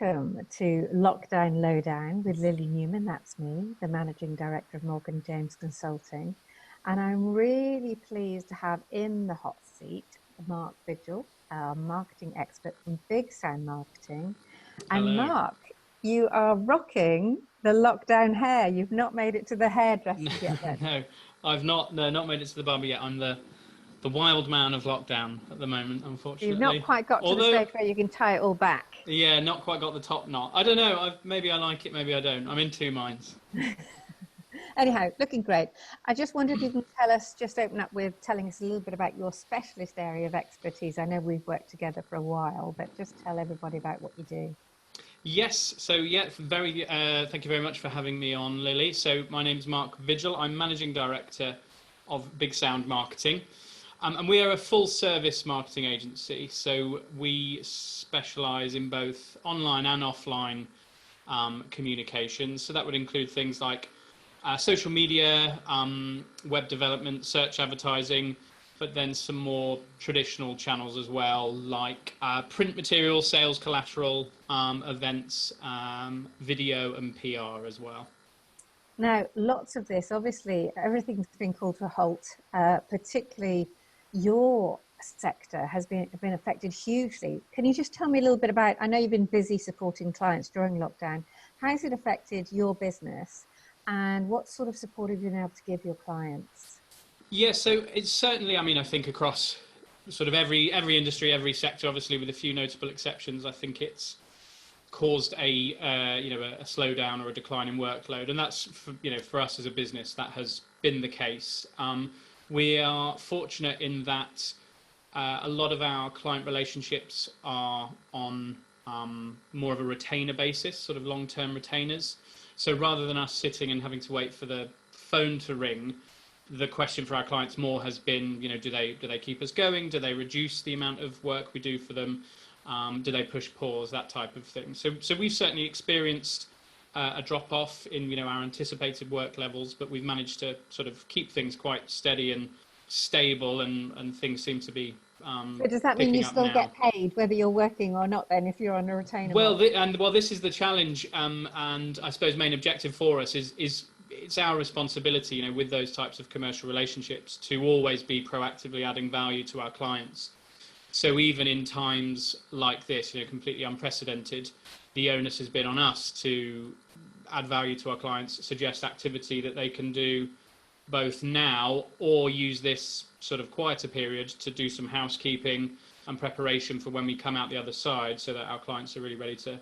welcome to Lockdown Lowdown with Lily Newman. That's me, the Managing Director of Morgan James Consulting. And I'm really pleased to have in the hot seat Mark Vigil, our marketing expert from Big Sound Marketing. And Hello. Mark, you are rocking the lockdown hair. You've not made it to the hairdressers yet then. No, I've not made it to the barber yet. I'm the wild man of lockdown at the moment, unfortunately. You've not quite got to the stage where you can tie it all back. Yeah, not quite got the top knot. I don't know. Maybe I like it, maybe I don't. I'm in two minds. Anyhow, looking great. I just wondered if you can tell us, just open up with telling us a little bit about your specialist area of expertise. I know we've worked together for a while, but just tell everybody about what you do. Yes, so yeah, thank you very much for having me on, Lily. So my name is Mark Vigil. I'm Managing Director of Big Sound Marketing. And we are a full-service marketing agency, so we specialise in both online and offline communications. So that would include things like social media, web development, search advertising, but then some more traditional channels as well, like print material, sales collateral, events, video and PR as well. Now, lots of this, obviously, everything's been called to a halt, particularly your sector has been affected hugely. Can you just tell me a little bit about, I know you've been busy supporting clients during lockdown. How has it affected your business and what sort of support have you been able to give your clients? Yeah, so it's certainly, I think across sort of every industry, every sector, obviously with a few notable exceptions, I think it's caused a slowdown or a decline in workload. And that's, for us as a business, that has been the case. We are fortunate in that a lot of our client relationships are on more of a retainer basis, sort of long-term retainers. So rather than us sitting and having to wait for the phone to ring, the question for our clients more has been, do they keep us going? Do they reduce the amount of work we do for them? Do they push pause? That type of thing. So we've certainly experienced a drop-off in our anticipated work levels, but we've managed to sort of keep things quite steady and stable, and things seem to be so does that mean you still get paid whether you're working or not then, if you're on a retainer? Well, this is the challenge, and I suppose main objective for us is it's our responsibility, with those types of commercial relationships, to always be proactively adding value to our clients. So even in times like this, completely unprecedented, the onus has been on us to add value to our clients, suggest activity that they can do both now or use this sort of quieter period to do some housekeeping and preparation for when we come out the other side, so that our clients are really ready to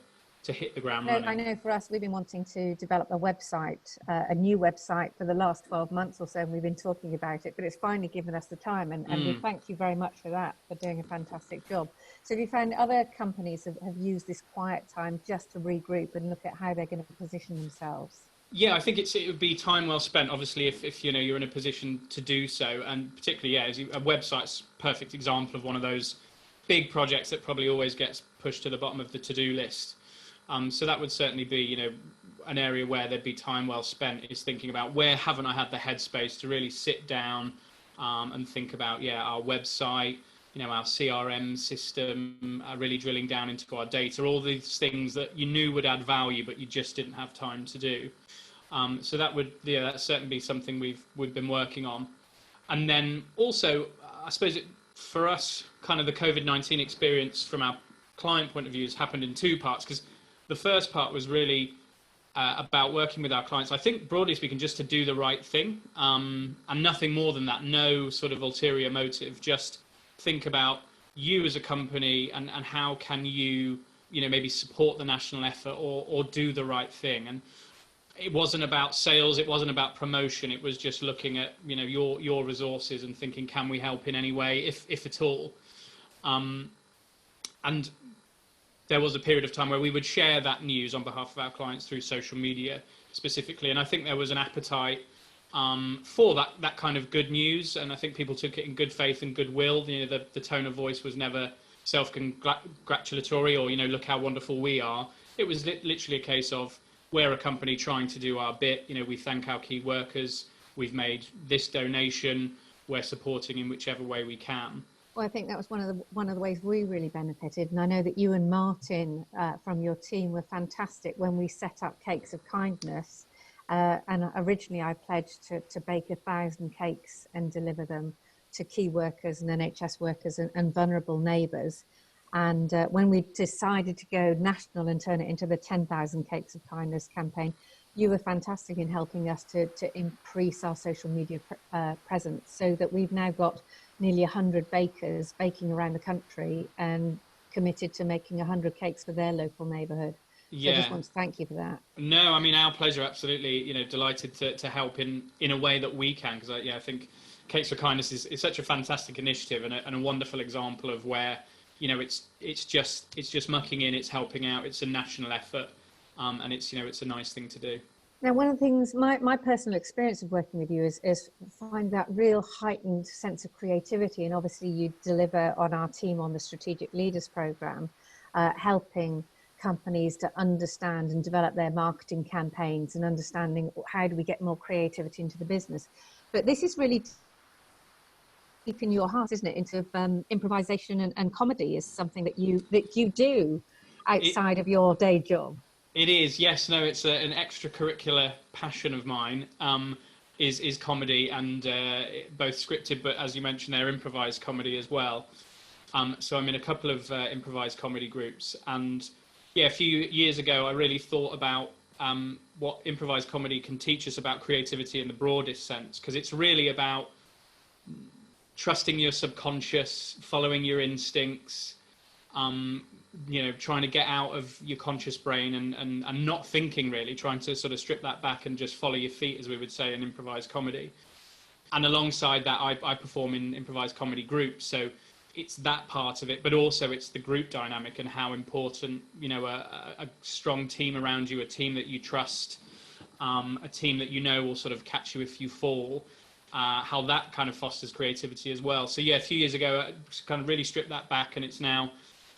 hit the ground running. I know for us, we've been wanting to develop a website, a new website for the last 12 months or so, and we've been talking about it, but it's finally given us the time, and we thank you very much for that, for doing a fantastic job. So have you found other companies have used this quiet time just to regroup and look at how they're going to position themselves? Yeah, I think it would be time well spent, obviously, if you're in a position to do so, and particularly, a website's a perfect example of one of those big projects that probably always gets pushed to the bottom of the to-do list. So that would certainly be, an area where there'd be time well spent, is thinking about where haven't I had the headspace to really sit down and think about, our website, our CRM system, really drilling down into our data, all these things that you knew would add value, but you just didn't have time to do. So that would, that's certainly be something we've been working on. And then also, I suppose for us, kind of the COVID-19 experience from our client point of view has happened in two parts, because the first part was really about working with our clients, I think broadly speaking, just to do the right thing, and nothing more than that, no sort of ulterior motive, just think about you as a company and how can you, maybe support the national effort or do the right thing. And it wasn't about sales, it wasn't about promotion, it was just looking at, your resources and thinking, can we help in any way, if at all? And there was a period of time where we would share that news on behalf of our clients through social media specifically. And I think there was an appetite for that kind of good news. And I think people took it in good faith and goodwill. The tone of voice was never self-congratulatory or, look how wonderful we are. It was literally a case of, we're a company trying to do our bit. We thank our key workers. We've made this donation. We're supporting in whichever way we can. Well, I think that was one of the ways we really benefited, and I know that you and Martin from your team were fantastic when we set up Cakes of Kindness. And originally, I pledged to bake 1,000 cakes and deliver them to key workers and NHS workers and vulnerable neighbours. And when we decided to go national and turn it into the 10,000 Cakes of Kindness campaign, you were fantastic in helping us to increase our social media presence, so that we've now got nearly 100 bakers baking around the country and committed to making 100 cakes for their local neighbourhood. So I just Yeah. want to thank you for that. No, I mean, our pleasure, absolutely. Delighted to help in a way that we can, because I think Cakes for Kindness is such a fantastic initiative and a wonderful example of where it's just mucking in, it's helping out, it's a national effort, and it's a nice thing to do. Now, one of the things, my personal experience of working with you is find that real heightened sense of creativity. And obviously you deliver on our team on the Strategic Leaders Programme, helping companies to understand and develop their marketing campaigns and understanding how do we get more creativity into the business. But this is really deep in your heart, isn't it? Into improvisation and comedy is something that you do outside of your day job. It is, yes. No, it's an extracurricular passion of mine, is comedy, and both scripted, but as you mentioned there, improvised comedy as well. So I'm in a couple of improvised comedy groups, and yeah, a few years ago I really thought about what improvised comedy can teach us about creativity in the broadest sense, because it's really about trusting your subconscious, following your instincts, trying to get out of your conscious brain and not thinking, really, trying to sort of strip that back and just follow your feet, as we would say in improvised comedy. And alongside that, I perform in improvised comedy groups, so it's that part of it, but also it's the group dynamic and how important, a strong team around you, a team that you trust, a team that will sort of catch you if you fall, how that kind of fosters creativity as well. So yeah, a few years ago, I kind of really stripped that back, and it's now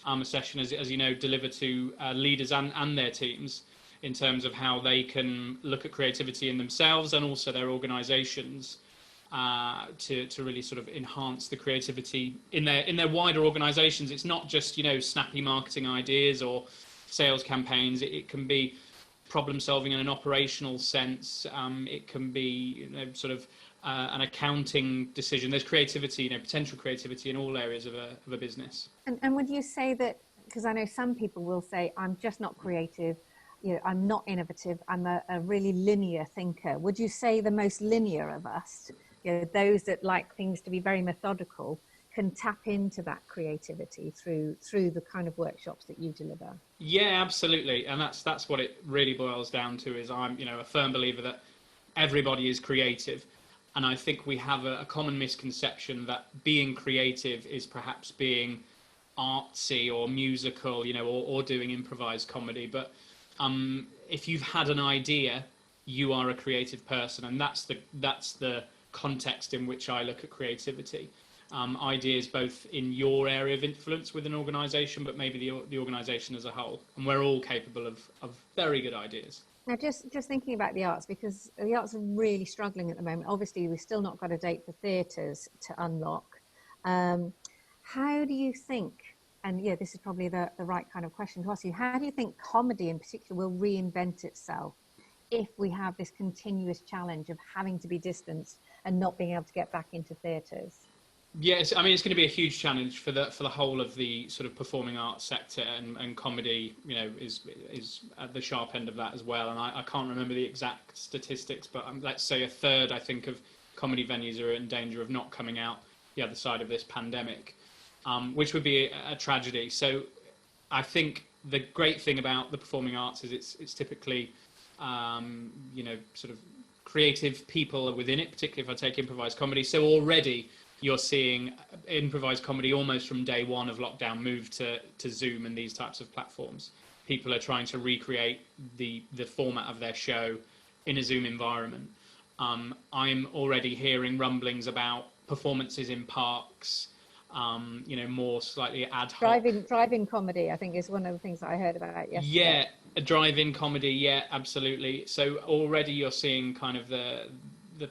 a session, as you know, delivered to leaders and their teams in terms of how they can look at creativity in themselves and also their organisations to really sort of enhance the creativity in their wider organisations. It's not just snappy marketing ideas or sales campaigns. It can be problem solving in an operational sense. It can be sort of an accounting decision. There's creativity, potential creativity in all areas of a business. And would you say that, because I know some people will say, I'm just not creative, I'm not innovative, I'm a really linear thinker. Would you say the most linear of us, those that like things to be very methodical, can tap into that creativity through the kind of workshops that you deliver? Yeah, absolutely. And that's what it really boils down to, is I'm a firm believer that everybody is creative. And I think we have a common misconception that being creative is perhaps being artsy or musical, or doing improvised comedy. But if you've had an idea, you are a creative person, and that's the context in which I look at creativity. Ideas both in your area of influence with an organisation, but maybe the organisation as a whole. And we're all capable of very good ideas. Now, just thinking about the arts, because the arts are really struggling at the moment. Obviously, we've still not got a date for theatres to unlock. How do you think, and yeah, this is probably the right kind of question to ask you, how do you think comedy in particular will reinvent itself if we have this continuous challenge of having to be distanced and not being able to get back into theatres? Yes, I mean, it's going to be a huge challenge for the whole of the sort of performing arts sector, and comedy, is at the sharp end of that as well. And I can't remember the exact statistics, but let's say a third, I think, of comedy venues are in danger of not coming out the other side of this pandemic, which would be a tragedy. So I think the great thing about the performing arts is it's typically, sort of creative people within it, particularly if I take improvised comedy. So already you're seeing improvised comedy almost from day one of lockdown move to Zoom and these types of platforms. People are trying to recreate the format of their show in a Zoom environment. I'm already hearing rumblings about performances in parks, more slightly ad hoc. Drive-in comedy, I think, is one of the things that I heard about yesterday. Yeah, a drive-in comedy, yeah, absolutely. So already you're seeing kind of the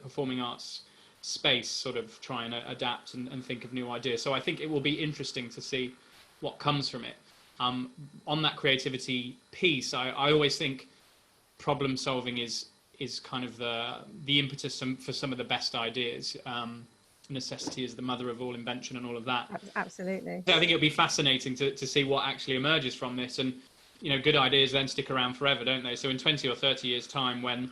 performing arts space, sort of try and adapt and think of new ideas. So I think it will be interesting to see what comes from it. On that creativity piece, I always think problem solving is kind of the impetus for some of the best ideas. Necessity is the mother of all invention and all of that. Absolutely. So I think it'll be fascinating to see what actually emerges from this. And, good ideas then stick around forever, don't they? So in 20 or 30 years' time, when,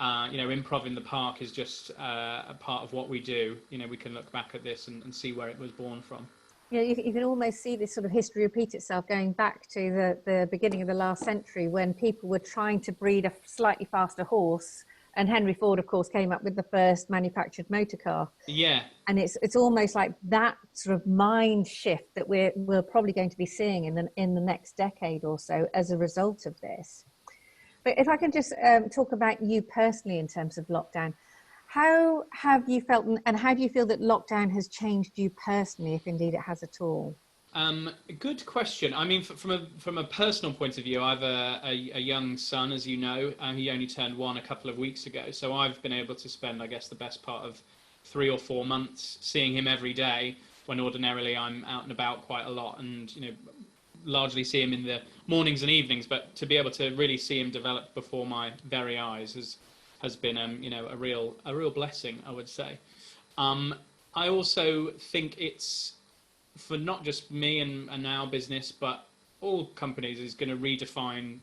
improv in the park is just a part of what we do, we can look back at this and see where it was born from. You can almost see this sort of history repeat itself going back to the beginning of the last century, when people were trying to breed a slightly faster horse. And Henry Ford, of course, came up with the first manufactured motor car. Yeah. And it's almost like that sort of mind shift that we're probably going to be seeing in the next decade or so as a result of this. But if I can just talk about you personally in terms of lockdown, how have you felt, and how do you feel that lockdown has changed you personally, if indeed it has at all? Good question. I mean, from a personal point of view, I have a young son, as you know. He only turned 1 a couple of weeks ago, so I've been able to spend, I guess, the best part of 3 or 4 months seeing him every day, when ordinarily I'm out and about quite a lot, and largely see him in the mornings and evenings. But to be able to really see him develop before my very eyes has been a real blessing, I would say. I also think it's, for not just me and our business, but all companies, is going to redefine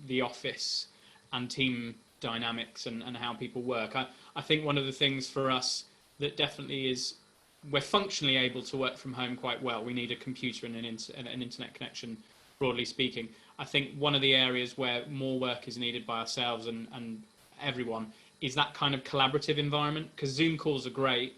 the office and team dynamics and how people work. I think one of the things for us that definitely is, we're functionally able to work from home quite well. We need a computer and an internet connection, broadly speaking. I think one of the areas where more work is needed by ourselves and everyone is that kind of collaborative environment, because Zoom calls are great,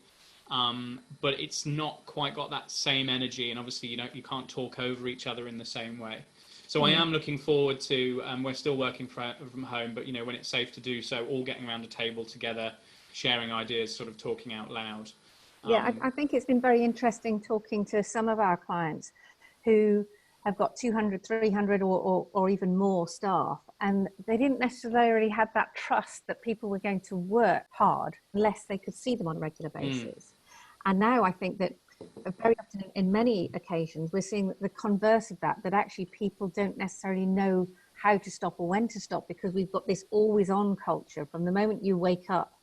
but it's not quite got that same energy, and obviously you can't talk over each other in the same way. So I am looking forward to, we're still working from home, but when it's safe to do so, all getting around a table together, sharing ideas, sort of talking out loud. Yeah, I think it's been very interesting talking to some of our clients who have got 200, 300 or even more staff, and they didn't necessarily have that trust that people were going to work hard unless they could see them on a regular basis. And now I think that very often, in many occasions, we're seeing the converse of that actually people don't necessarily know how to stop or when to stop, because we've got this always on culture from the moment you wake up,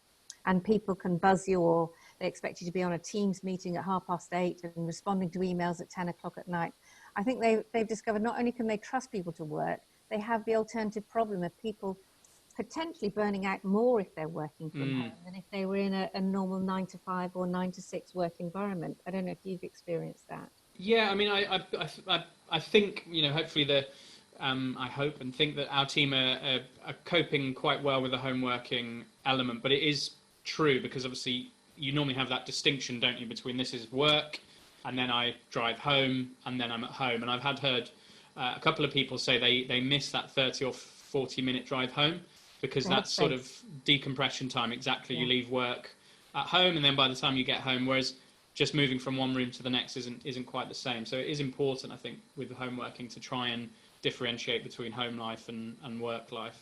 and people can buzz you, or they expect you to be on a Teams meeting at 8:30 and responding to emails at 10 o'clock at night. I think they've discovered not only can they trust people to work, they have the alternative problem of people potentially burning out more if they're working from home than if they were in a normal 9 to 5 or 9 to 6 work environment. I don't know if you've experienced that. Yeah, I mean, I think, hopefully I hope and think that our team are coping quite well with the home working element, but it is true, because obviously you normally have that distinction, don't you, between this is work and then I drive home and then I'm at home. And I've heard a couple of people say they miss that 30 or 40 minute drive home, because that's sort of decompression time. Exactly. Yeah. You leave work at home, and then by the time you get home, whereas just moving from one room to the next isn't quite the same. So it is important, I think, with home working to try and differentiate between home life and work life.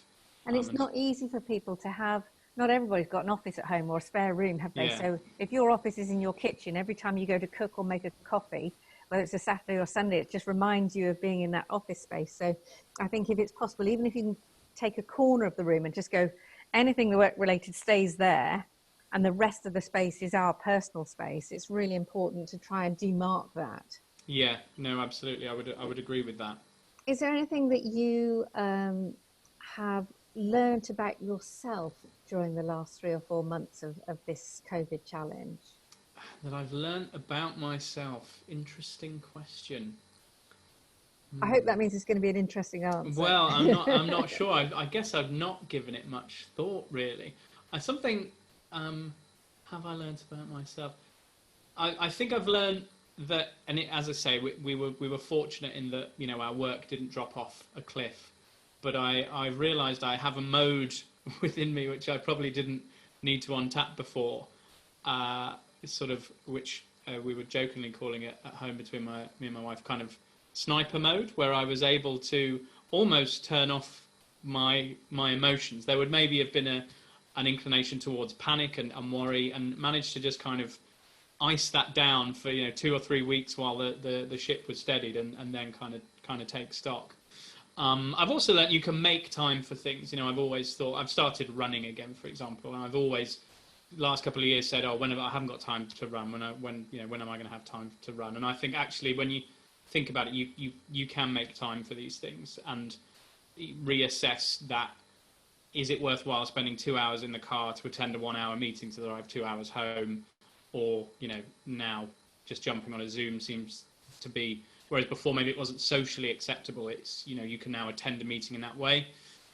And it's not easy for people to have, not everybody's got an office at home or a spare room, have they? Yeah. So if your office is in your kitchen, every time you go to cook or make a coffee, whether it's a Saturday or Sunday, it just reminds you of being in that office space. So I think if it's possible, even if you can take a corner of the room and just go, anything the work related stays there, and the rest of the space is our personal space, it's really important to try and demark that. Yeah, no, absolutely. I would agree with that. Is there anything that you have learned about yourself during the last 3 or 4 months of this COVID challenge? That I've learned about myself? Interesting question. I hope that means it's going to be an interesting answer. Well, I'm not sure. I guess I've not given it much thought, really. Have I learned about myself? I think I've learned that, and as I say, we were fortunate in that our work didn't drop off a cliff, but I realised I have a mode within me which I probably didn't need to untap before, which we were jokingly calling it at home between me and my wife, kind of sniper mode, where I was able to almost turn off my emotions. There would maybe have been an inclination towards panic and worry, and managed to just kind of ice that down for 2 or 3 weeks while the ship was steadied, and then kind of take stock. I've also learned you can make time for things. I've always thought, I've started running again, for example, and I've always, last couple of years, said, oh, whenever I haven't got time to run, when am I going to have time to run? And I think actually when you think about it, you can make time for these things and reassess that. Is it worthwhile spending 2 hours in the car to attend a 1 hour meeting to arrive 2 hours home? Or, now just jumping on a Zoom seems to be, whereas before maybe it wasn't socially acceptable. It's, you can now attend a meeting in that way,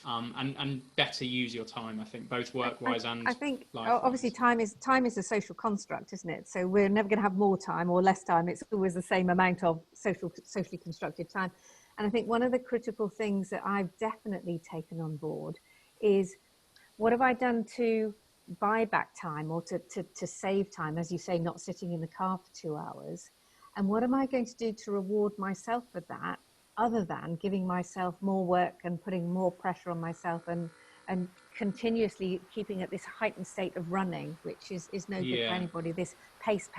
and better use your time, I think, both work-wise and I think life-wise. Obviously time is a social construct, isn't it? So we're never going to have more time or less time. It's always the same amount of socially constructed time. And I think one of the critical things that I've definitely taken on board is, what have I done to buy back time, or to save time, as you say, not sitting in the car for 2 hours? And what am I going to do to reward myself for that, other than giving myself more work and putting more pressure on myself and continuously keeping at this heightened state of running, which is no good for anybody, this pace.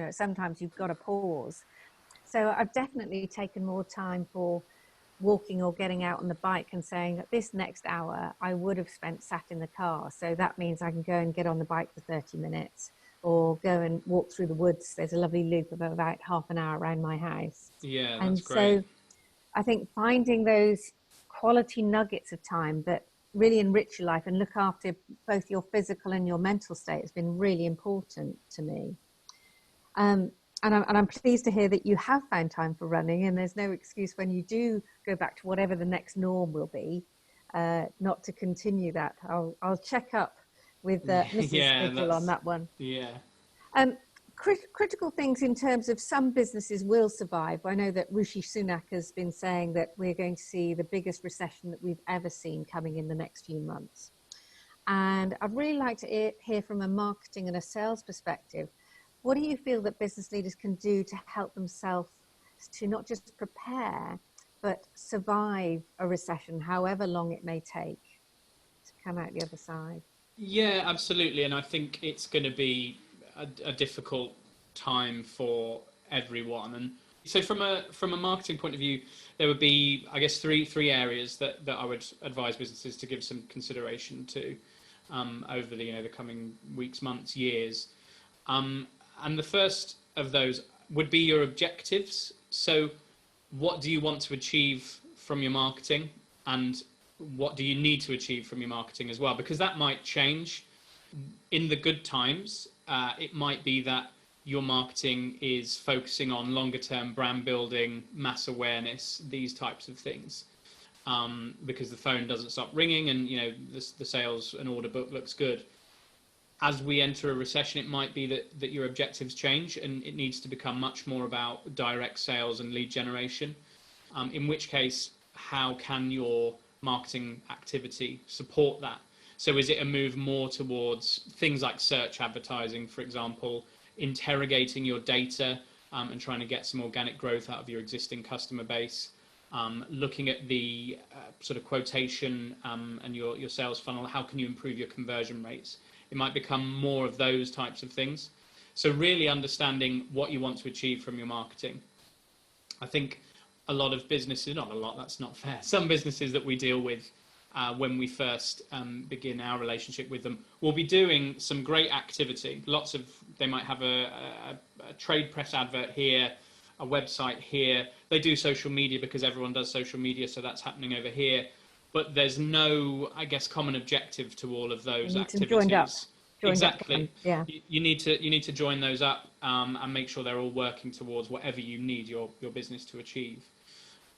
Sometimes you've got to pause. So I've definitely taken more time for walking or getting out on the bike, and saying that this next hour I would have spent sat in the car. So that means I can go and get on the bike for 30 minutes or go and walk through the woods. There's a lovely loop of about half an hour around my house. Yeah, and that's great. So I think finding those quality nuggets of time that really enrich your life and look after both your physical and your mental state has been really important to me. And I'm pleased to hear that you have found time for running, and there's no excuse when you do go back to whatever the next norm will be, not to continue that. I'll check up with Mrs. Vigil on that one. Yeah. Critical things in terms of some businesses will survive. I know that Rishi Sunak has been saying that we're going to see the biggest recession that we've ever seen coming in the next few months. And I'd really like to hear from a marketing and a sales perspective, what do you feel that business leaders can do to help themselves to not just prepare, but survive a recession, however long it may take, to come out the other side? Yeah, absolutely. And I think it's going to be a difficult time for everyone. And so from a marketing point of view, there would be, I guess, three areas that I would advise businesses to give some consideration to over the coming weeks, months, years. And the first of those would be your objectives. So what do you want to achieve from your marketing, and what do you need to achieve from your marketing as well? Because that might change. In the good times, it might be that your marketing is focusing on longer term brand building, mass awareness, these types of things. Because the phone doesn't stop ringing, and the sales and order book looks good. As we enter a recession, it might be that your objectives change, and it needs to become much more about direct sales and lead generation. In which case, how can your marketing activity support that? So is it a move more towards things like search advertising, for example, interrogating your data and trying to get some organic growth out of your existing customer base, looking at the sort of quotation and your sales funnel, how can you improve your conversion rates? It might become more of those types of things. So really understanding what you want to achieve from your marketing. I think a lot of businesses, not a lot, that's not fair. Some businesses that we deal with when we first begin our relationship with them will be doing some great activity. They might have a trade press advert here, a website here. They do social media because everyone does social media, so that's happening over here. But there's no, I guess, common objective to all of those activities. Joined up. Exactly. Yeah. You need to join those up and make sure they're all working towards whatever you need your business to achieve.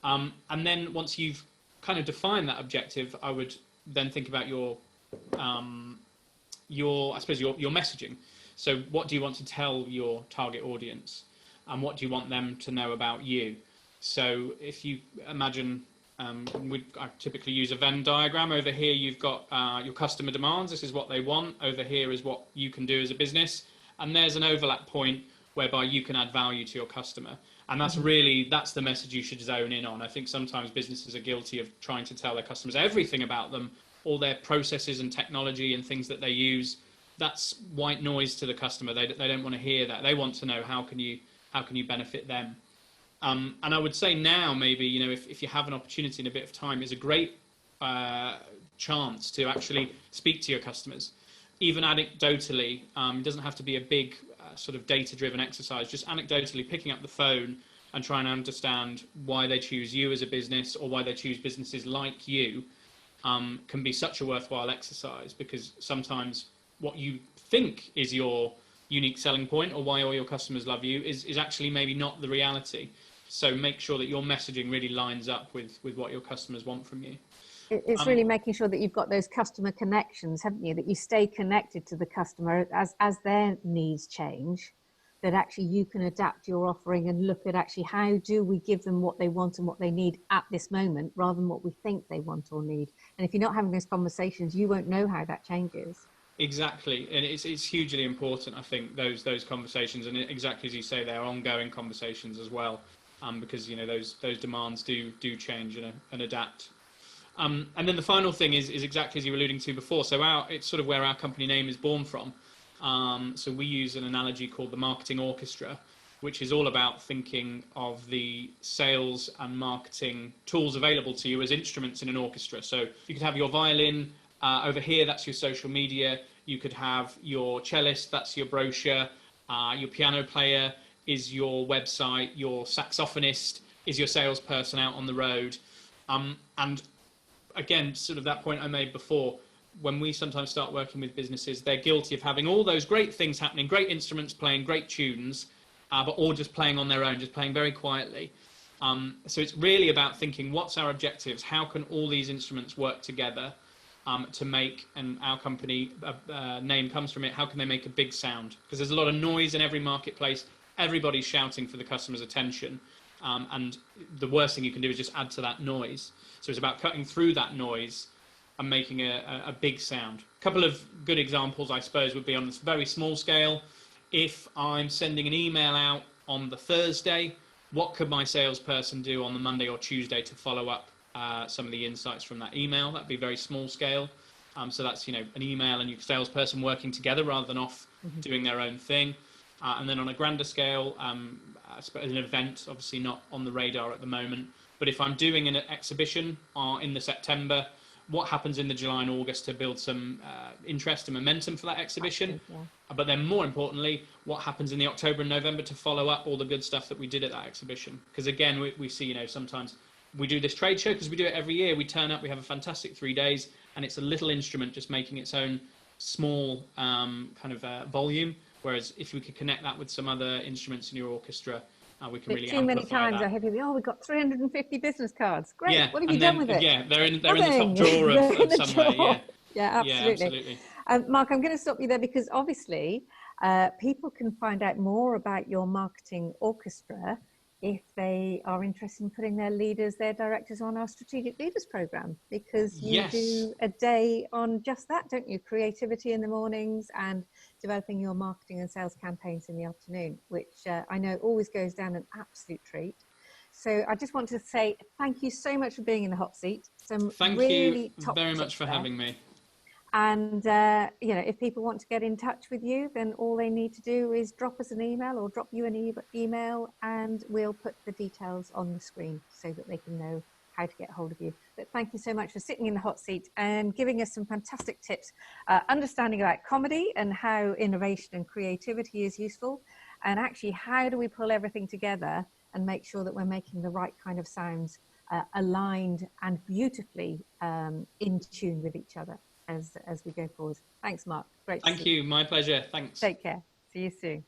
And then once you've kind of defined that objective, I would then think about your messaging. So what do you want to tell your target audience, and what do you want them to know about you? So if you imagine, I typically use a Venn diagram. Over here, you've got your customer demands. This is what they want. Over here is what you can do as a business. And there's an overlap point whereby you can add value to your customer. And that's that's the message you should zone in on. I think sometimes businesses are guilty of trying to tell their customers everything about them all their processes and technology and things that they use, that's white noise to the customer. They don't want to hear that. They want to know how can you benefit them. And I would say now, maybe, if you have an opportunity and a bit of time, is a great chance to actually speak to your customers, even anecdotally. It doesn't have to be a big sort of data-driven exercise. Just anecdotally picking up the phone and trying to understand why they choose you as a business, or why they choose businesses like you, can be such a worthwhile exercise, because sometimes what you think is your unique selling point, or why all your customers love you, is actually maybe not the reality. So make sure that your messaging really lines up with what your customers want from you. It's really making sure that you've got those customer connections, haven't you? That you stay connected to the customer as their needs change, that actually you can adapt your offering and look at actually how do we give them what they want and what they need at this moment, rather than what we think they want or need. And if you're not having those conversations, you won't know how that changes. Exactly, and it's hugely important, I think, those conversations, and exactly as you say, they're ongoing conversations as well, because those demands do change and adapt. And then the final thing is exactly as you were alluding to before. So it's sort of where our company name is born from. So we use an analogy called the marketing orchestra, which is all about thinking of the sales and marketing tools available to you as instruments in an orchestra. So you could have your violin over here, that's your social media. You could have your cellist, that's your brochure. Your piano player is your website. Your saxophonist is your salesperson out on the road. And again, sort of that point I made before, when we sometimes start working with businesses, they're guilty of having all those great things happening, great instruments playing, great tunes, but all just playing on their own, just playing very quietly. So it's really about thinking, what's our objectives? How can all these instruments work together to make, and our company name comes from it, how can they make a big sound? Because there's a lot of noise in every marketplace. Everybody's shouting for the customer's attention. And the worst thing you can do is just add to that noise. So it's about cutting through that noise and making a big sound. A couple of good examples, I suppose, would be on this very small scale. If I'm sending an email out on the Thursday, what could my salesperson do on the Monday or Tuesday to follow up some of the insights from that email? That'd be very small scale. So that's an email and your salesperson working together rather than off doing their own thing. And then on a grander scale, I suppose an event, obviously not on the radar at the moment, but if I'm doing an exhibition in the September, what happens in the July and August to build some interest and momentum for that exhibition? Yeah. But then more importantly, what happens in the October and November to follow up all the good stuff that we did at that exhibition? Because again, we see, sometimes we do this trade show because we do it every year. We turn up, we have a fantastic 3 days, and it's a little instrument just making its own small volume. Whereas if we could connect that with some other instruments in your orchestra, we can really amplify that. Too many times I hear people, we've got 350 business cards. Great. Yeah, what have you done with it? Yeah, they're in the top drawer of somewhere. Yeah. Yeah, absolutely. Mark, I'm going to stop you there because obviously people can find out more about your marketing orchestra if they are interested in putting their leaders, their directors on our Strategic Leaders Programme, because you do a day on just that, don't you? Creativity in the mornings and developing your marketing and sales campaigns in the afternoon, which I know always goes down an absolute treat. So I just want to say thank you so much for being in the hot seat. Thank you very much for having me. And, if people want to get in touch with you, then all they need to do is drop us an email or drop you an email, and we'll put the details on the screen so that they can know how to get hold of you. But thank you so much for sitting in the hot seat and giving us some fantastic tips, understanding about comedy and how innovation and creativity is useful, and actually how do we pull everything together and make sure that we're making the right kind of sounds aligned and beautifully in tune with each other as we go forward. Thanks, Mark. Great to see you. Thank you. My pleasure. Thanks. Take care. See you soon.